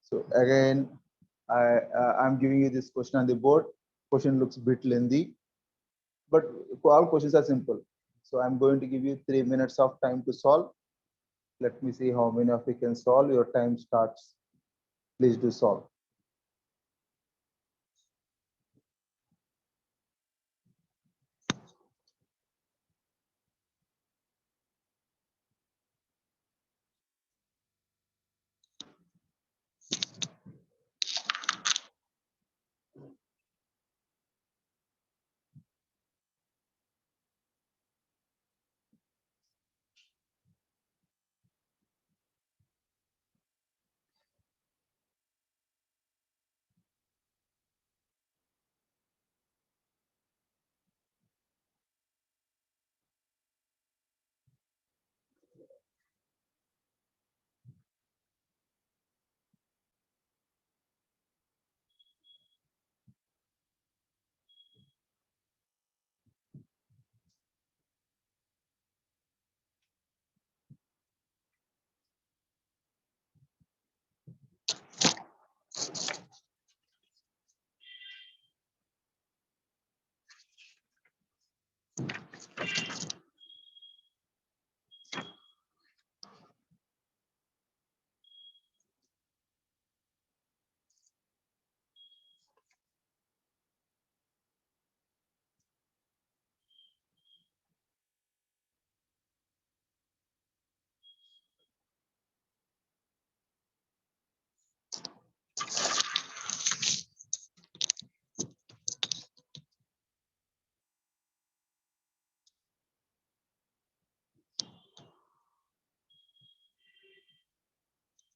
So again, I'm giving you this question on the board. Question looks a bit lengthy, but all questions are simple. So I'm going to give you 3 minutes of time to solve. Let me see how many of you can solve. Your time starts. Please do solve.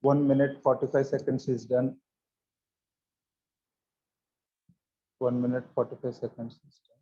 One minute, 45 seconds is done. 1 minute, 45 seconds is done.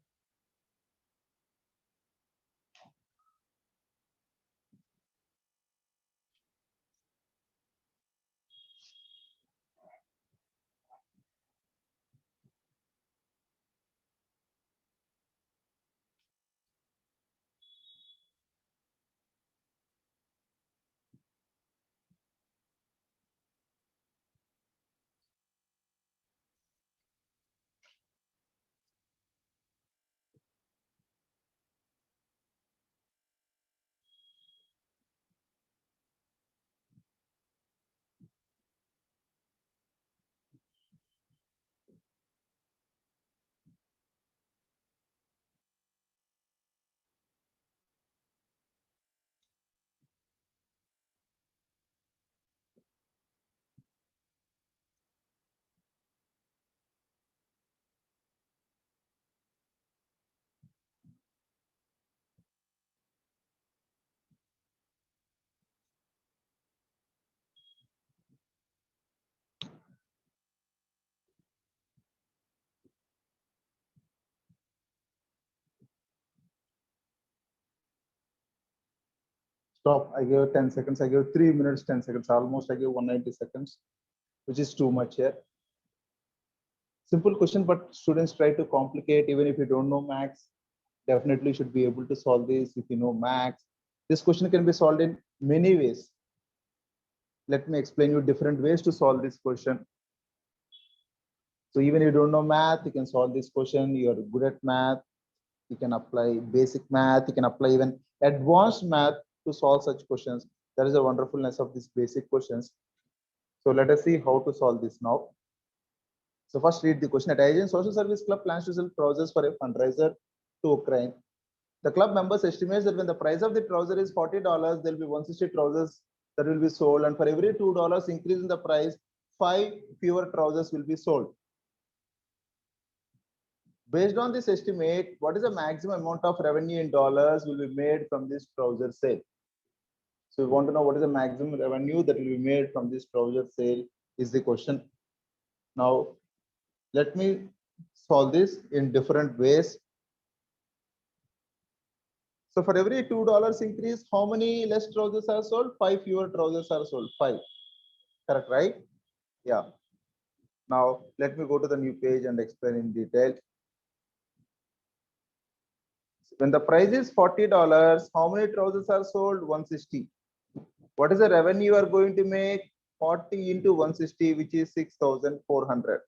Stop. I gave 10 seconds. I gave 3 minutes, 10 seconds. Almost I gave 190 seconds, which is too much here. Simple question, but students try to complicate. Even if you don't know max, definitely should be able to solve this. If you know max, this question can be solved in many ways. Let me explain you different ways to solve this question. So even if you don't know math, you can solve this question. You are good at math, you can apply basic math, you can apply even advanced math to solve such questions. That is the wonderfulness of these basic questions. So let us see how to solve this now. So first read the question. At Asian Social Service Club plans to sell trousers for a fundraiser to Ukraine. The club members estimates that when the price of the trouser is $40, there will be 160 trousers that will be sold, and for every $2 increase in the price, 5 fewer trousers will be sold. Based on this estimate, what is the maximum amount of revenue in dollars will be made from this trouser sale? So we want to know what is the maximum revenue that will be made from this trouser sale is the question. Now, let me solve this in different ways. So for every $2 increase, how many less trousers are sold? 5 fewer trousers are sold. 5. Correct, right? Yeah. Now let me go to the new page and explain in detail. When the price is $40, how many trousers are sold? 160. What is the revenue you are going to make? 40 into 160, which is 6,400.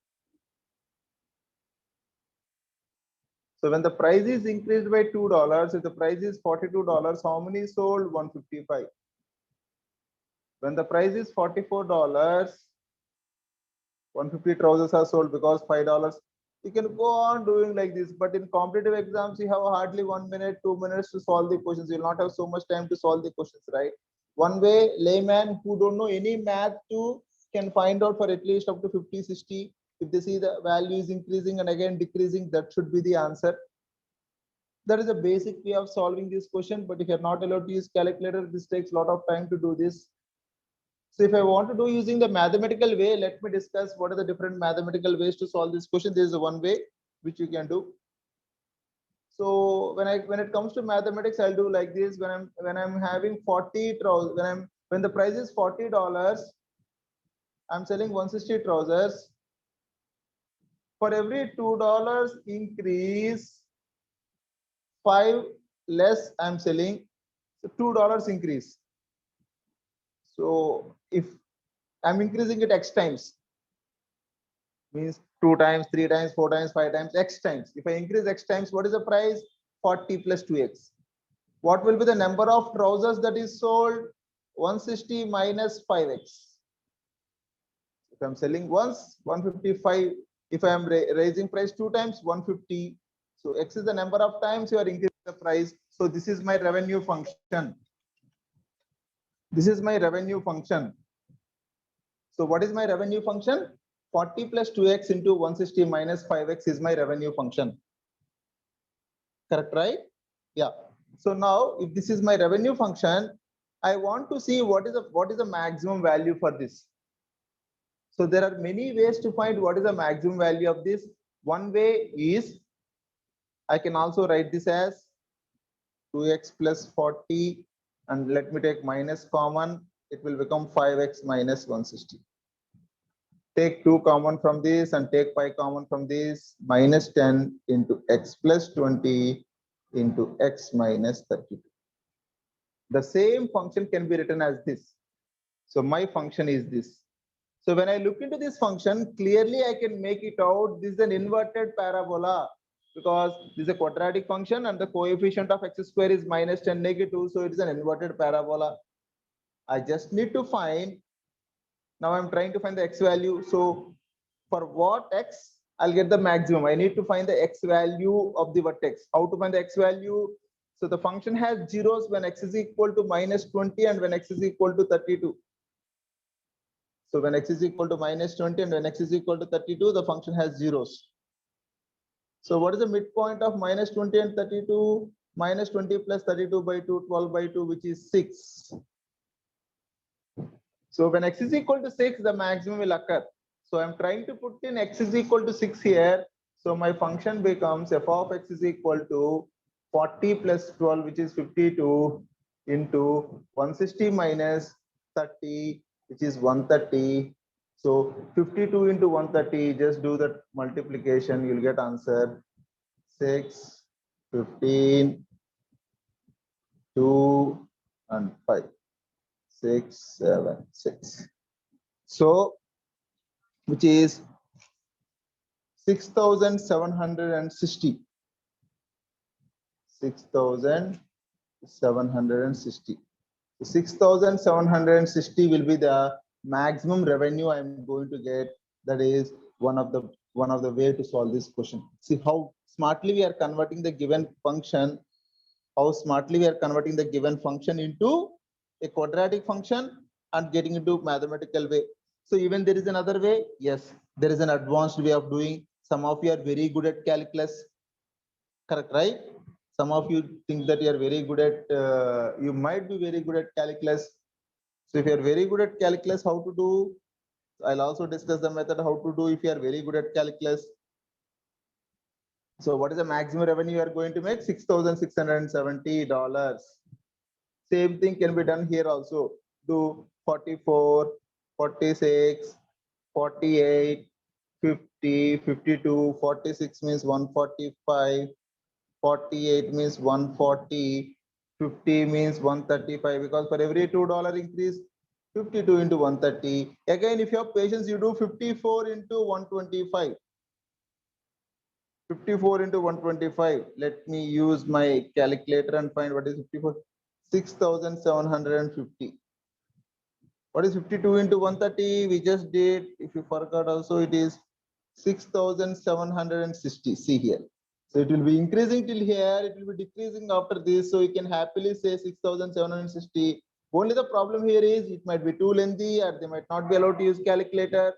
So when the price is increased by $2, if the price is $42, how many sold? 155. When the price is $44, 150 trousers are sold because $5. You can go on doing like this, but in competitive exams, you have hardly 1 minute, 2 minutes to solve the questions. You will not have so much time to solve the questions, right? One way, layman who don't know any math to can find out for at least up to 50, 60. If they see the value is increasing and again decreasing, that should be the answer. That is a basic way of solving this question. But if you're not allowed to use calculator, this takes a lot of time to do this. So if I want to do using the mathematical way, let me discuss what are the different mathematical ways to solve this question. There is one way which you can do. So when it comes to mathematics, I'll do like this. When I'm having 40 trousers, when the price is $40, I'm selling 160 trousers. For every $2 increase, 5 less I'm selling, so $2 increase. So if I'm increasing it x times, means 2 times, 3 times, 4 times, 5 times, x times. If I increase x times, what is the price? 40 plus 2x. What will be the number of trousers that is sold? 160 minus 5x. If I'm selling once, 155. If I am raising price 2 times, 150. So x is the number of times you are increasing the price. So this is my revenue function. This is my revenue function. So what is my revenue function? 40 plus 2x into 160 minus 5x is my revenue function. Correct, right? Yeah. So now if this is my revenue function, I want to see what is the maximum value for this. So there are many ways to find what is the maximum value of this. One way is I can also write this as 2x plus 40, and let me take minus common. It will become 5x minus 160. Take 2 common from this and take 5 common from this. Minus 10 into x plus 20 into x minus 32. The same function can be written as this. So my function is this. So when I look into this function, clearly I can make it out. This is an inverted parabola because this is a quadratic function and the coefficient of x square is minus 10 negative. So it is an inverted parabola. I just need to find. Now I'm trying to find the x value. So for what x, I'll get the maximum. I need to find the x value of the vertex. How to find the x value? So the function has zeros when x is equal to minus 20 and when x is equal to 32. So when x is equal to minus 20 and when x is equal to 32, the function has zeros. So what is the midpoint of minus 20 and 32? Minus 20 plus 32 by 2, 12 by 2, which is 6. So when x is equal to 6, the maximum will occur. So I'm trying to put in x is equal to 6 here. So my function becomes f of x is equal to 40 plus 12, which is 52, into 160 minus 30, which is 130. So 52 into 130, just do that multiplication, you'll get answer 6, 15, 2, and 5. 6, 7, 6. So which is 6,760. 6,760. 6,760 will be the maximum revenue I'm going to get. That is one of the way to solve this question. See how smartly we are converting the given function. How smartly we are converting the given function into a quadratic function and getting into mathematical way. So even there is another way. Yes, there is an advanced way of doing. Some of you are very good at calculus. Correct, right? Some of you think that you are very good at, you might be very good at calculus. So if you are very good at calculus, how to do? I'll also discuss the method how to do if you are very good at calculus. So what is the maximum revenue you are going to make? $6,670. Same thing can be done here also. Do 44, 46, 48, 50, 52, 46 means 145, 48 means 140, 50 means 135, because for every $2 increase, 52 into 130. Again, if you have patience, you do 54 into 125. 54 into 125. Let me use my calculator and find what is 54. 6,750. What is 52 into 130? We just did. If you forgot also, it is 6,760. See here. So it will be increasing till here. It will be decreasing after this. So you can happily say 6,760. Only the problem here is it might be too lengthy or they might not be allowed to use calculator.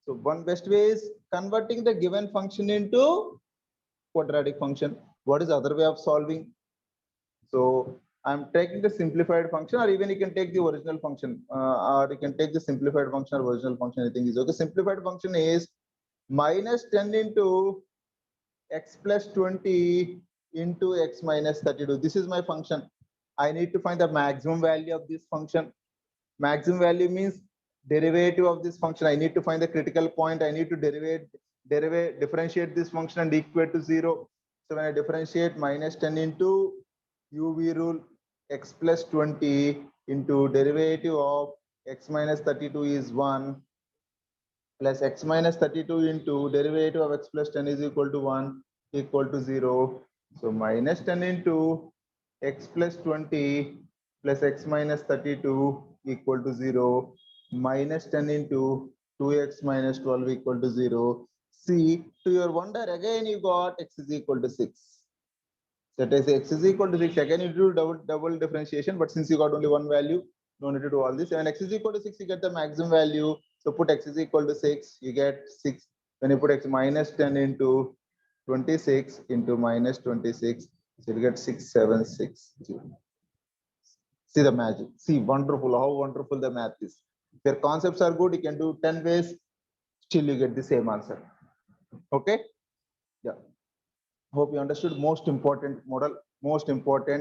So one best way is converting the given function into quadratic function. What is the other way of solving? So I'm taking the simplified function, or even you can take the original function, or you can take the simplified function or original function. Anything is okay. Simplified function is minus 10 into x plus 20 into x minus 32. This is my function. I need to find the maximum value of this function. Maximum value means derivative of this function. I need to find the critical point. I need to differentiate this function and equate to 0. So when I differentiate minus 10 into UV rule x plus 20 into derivative of x minus 32 is 1 plus x minus 32 into derivative of x plus 10 is equal to 1 equal to 0. So minus 10 into x plus 20 plus x minus 32 equal to 0 minus 10 into 2x minus 12 equal to 0. See, to your wonder, again you got x is equal to 6. That is x is equal to 6. Again, you do double differentiation, but since you got only one value, no need to do all this. When x is equal to 6, you get the maximum value. So put x is equal to 6, you get 6. When you put x minus 10 into 26 into minus 26, so you get 6760. See the magic. See, wonderful, how wonderful the math is. If your concepts are good, you can do 10 ways, still you get the same answer. Okay? Yeah. Hope you understood. Most important model, most important